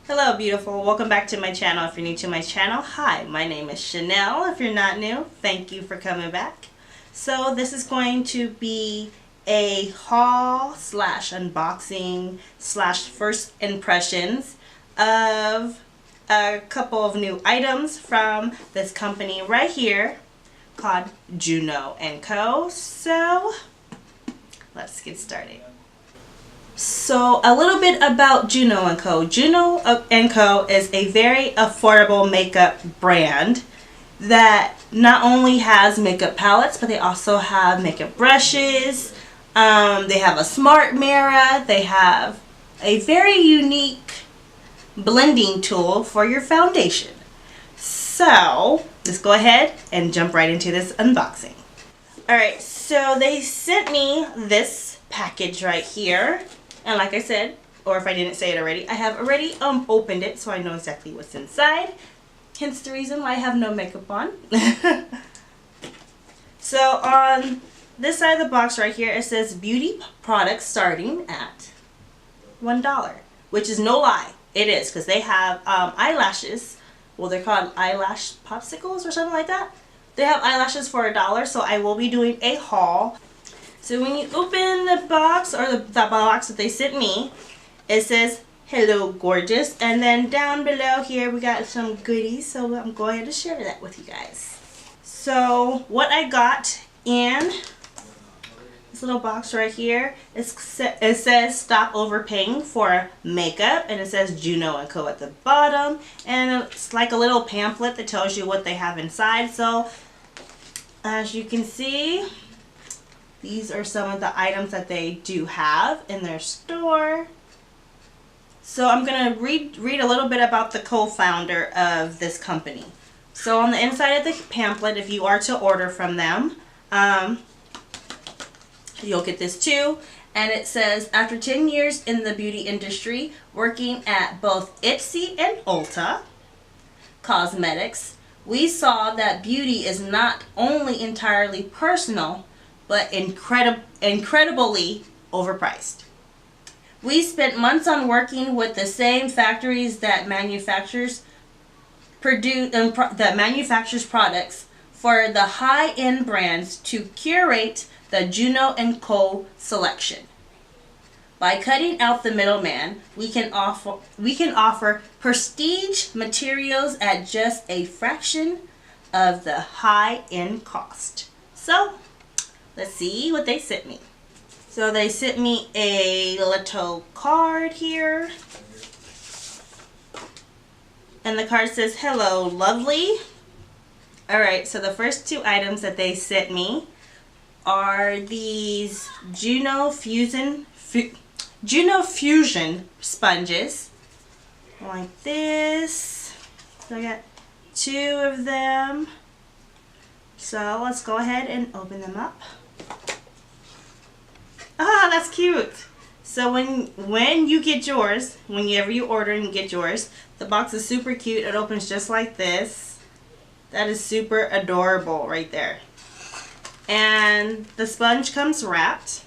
Hello beautiful, welcome back to my channel. If you're new to my channel, hi, my name is Chanel. If you're not new, thank you for coming back. So this is going to be a haul slash unboxing slash first impressions of a couple of new items from this company right here called Juno Co. So let's get started. So a little bit about Juno Co. Juno Co. is a very affordable makeup brand that not only has makeup palettes, but they also have makeup brushes. They have a smart mirror. They have a very unique blending tool for your foundation. So let's go ahead and jump right into this unboxing. Alright, so they sent me this package right here. And like I said, or if I didn't say it already, I have already opened it, so I know exactly what's inside. Hence the reason why I have no makeup on. So on this side of the box right here, it says beauty products starting at $1. Which is no lie. It is, because they have eyelashes. Well, they're called eyelash popsicles or something like that. They have eyelashes for $1, so I will be doing a haul. So when you open the box, or the box that they sent me, it says, hello gorgeous. And then down below here we got some goodies, so I'm going to share that with you guys. So what I got in this little box right here, it says stop overpaying for makeup, and it says Juno Co at the bottom. And it's like a little pamphlet that tells you what they have inside. So as you can see, these are some of the items that they do have in their store. So I'm going to read a little bit about the co-founder of this company. So on the inside of the pamphlet, if you are to order from them, you'll get this too. And it says, after 10 years in the beauty industry, working at both Etsy and Ulta Cosmetics, we saw that beauty is not only entirely personal, but incredibly overpriced. We spent months on working with the same factories that manufactures products for the high-end brands to curate the Juno Co selection. By cutting out the middleman, we can offer prestige materials at just a fraction of the high-end cost. So let's see what they sent me. So they sent me a little card here. And the card says, hello, lovely. Alright, so the first two items that they sent me are these Juno Fusion sponges. Like this. So I got two of them. So let's go ahead and open them up. Ah, that's cute. So when you get yours, whenever you order and you get yours, the box is super cute. It opens just like this. That is super adorable right there. And the sponge comes wrapped.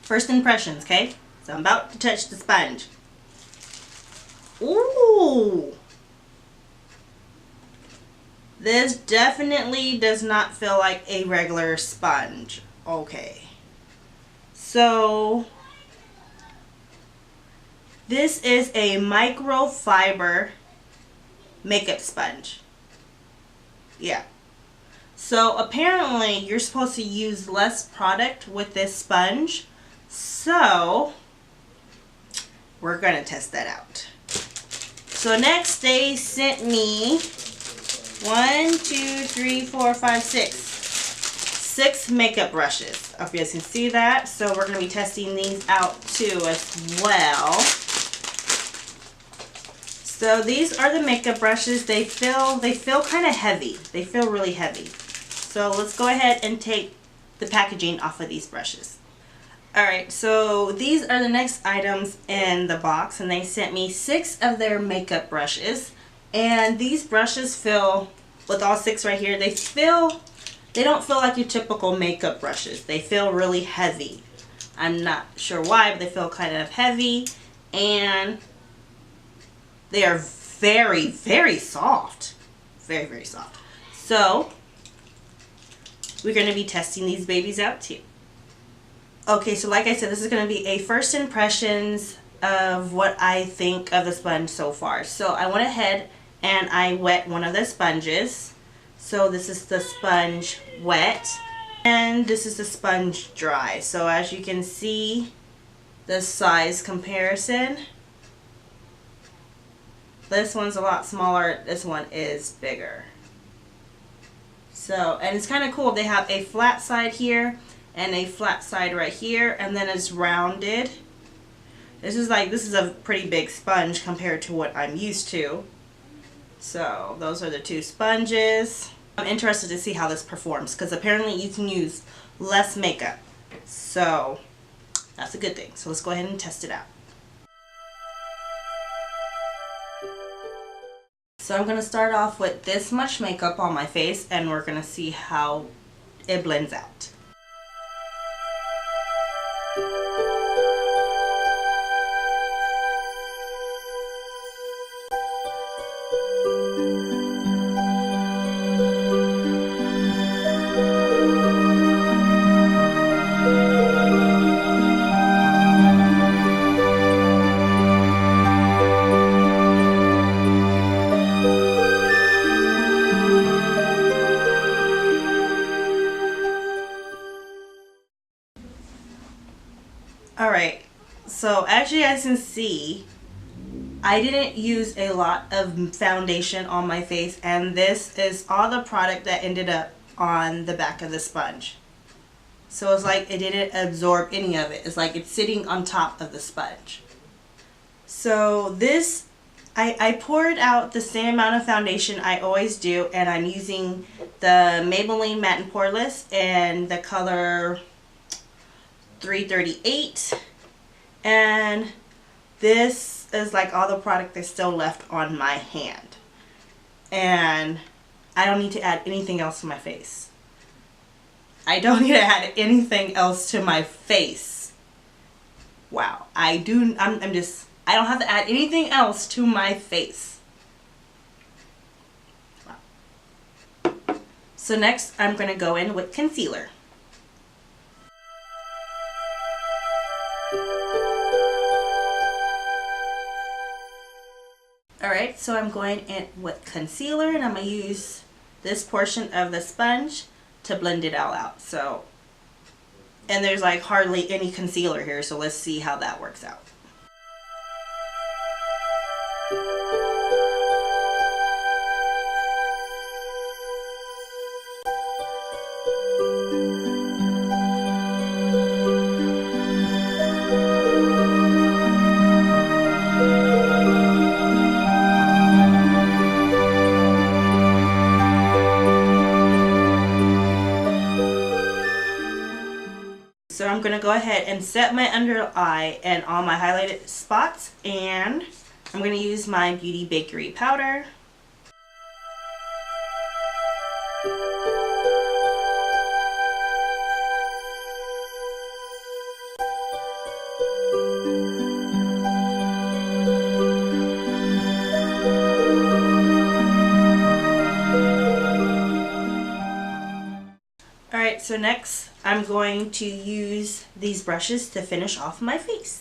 First impressions, okay? So I'm about to touch the sponge. Ooh! This definitely does not feel like a regular sponge. Okay. So this is a microfiber makeup sponge. Yeah. So apparently you're supposed to use less product with this sponge. So we're going to test that out. So next they sent me 6 makeup brushes. I hope you guys can see that. So we're going to be testing these out too as well. So these are the makeup brushes. They feel kind of heavy. They feel really heavy. So let's go ahead and take the packaging off of these brushes. Alright, so these are the next items in the box, and they sent me 6 of their makeup brushes. And these brushes feel, with all 6 right here, they feel they don't feel like your typical makeup brushes. They feel really heavy. I'm not sure why, but they feel kind of heavy, and they are very, very soft. Very, very soft. So we're going to be testing these babies out too. Okay, so like I said, this is going to be a first impressions of what I think of the sponge so far. So I went ahead and I wet one of the sponges. So this is the sponge wet, and this is the sponge dry. So as you can see, the size comparison. This one's a lot smaller, this one is bigger. So, and it's kind of cool. They have a flat side here and a flat side right here, and then it's rounded. This is a pretty big sponge compared to what I'm used to. So those are the two sponges. I'm interested to see how this performs, because apparently you can use less makeup. So that's a good thing. So let's go ahead and test it out. So I'm going to start off with this much makeup on my face, and we're going to see how it blends out. Alright, so as you guys can see, I didn't use a lot of foundation on my face, and this is all the product that ended up on the back of the sponge. So it's like it didn't absorb any of it. It's like it's sitting on top of the sponge. So this, I poured out the same amount of foundation I always do, and I'm using the Maybelline Matte and Poreless in the color 338, and this is like all the product that's still left on my hand, and I don't need to add anything else to my face. I don't need to add anything else to my face. Wow, I don't have to add anything else to my face. Wow. So next I'm going to go in with concealer. Alright, so I'm going in with concealer, and I'm going to use this portion of the sponge to blend it all out. So, and there's like hardly any concealer here, so let's see how that works out. So I'm going to go ahead and set my under eye and all my highlighted spots, and I'm going to use my Beauty Bakery powder. Alright, so next I'm going to use these brushes to finish off my face.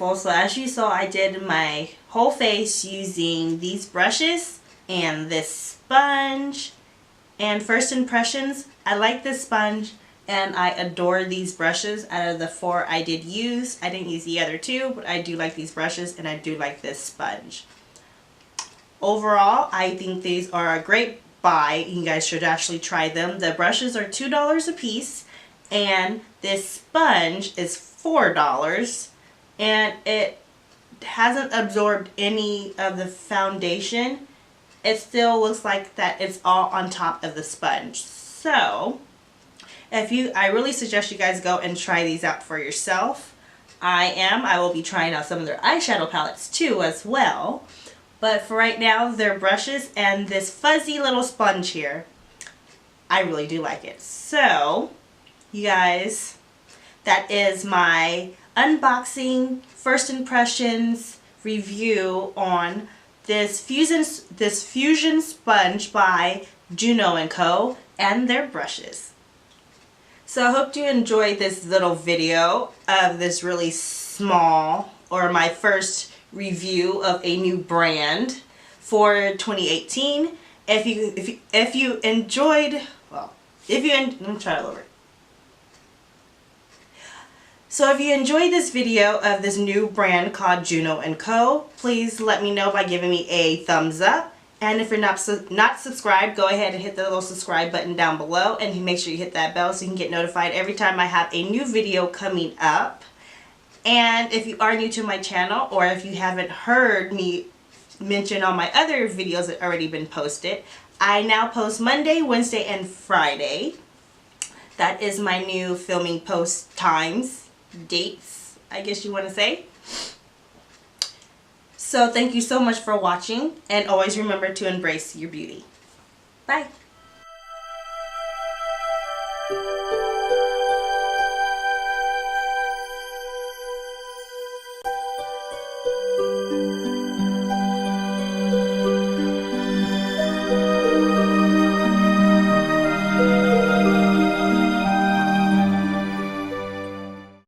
beautiful. So as you saw, I did my whole face using these brushes and this sponge. And first impressions, I like this sponge and I adore these brushes. Out of the 4 I did use, I didn't use the other 2, but I do like these brushes and I do like this sponge. Overall, I think these are a great buy. You guys should actually try them. The brushes are $2 a piece and this sponge is $4, and it hasn't absorbed any of the foundation. It still looks like that it's all on top of the sponge. So I really suggest you guys go and try these out for yourself. I will be trying out some of their eyeshadow palettes too as well. But for right now, their brushes and this fuzzy little sponge here, I really do like it. So, you guys, that is my unboxing, first impressions review on this fusion sponge by Juno Co and their brushes. So I hope you enjoyed this little video of this really small, or my first review of a new brand for 2018. If you enjoyed, well, let me try it over. So if you enjoyed this video of this new brand called Juno Co, please let me know by giving me a thumbs up. And if you're not subscribed, go ahead and hit the little subscribe button down below and make sure you hit that bell so you can get notified every time I have a new video coming up. And if you are new to my channel, or if you haven't heard me mention on my other videos that already been posted, I now post Monday, Wednesday, and Friday. That is my new filming post times, dates, I guess you want to say. So thank you so much for watching, and always remember to embrace your beauty. Bye.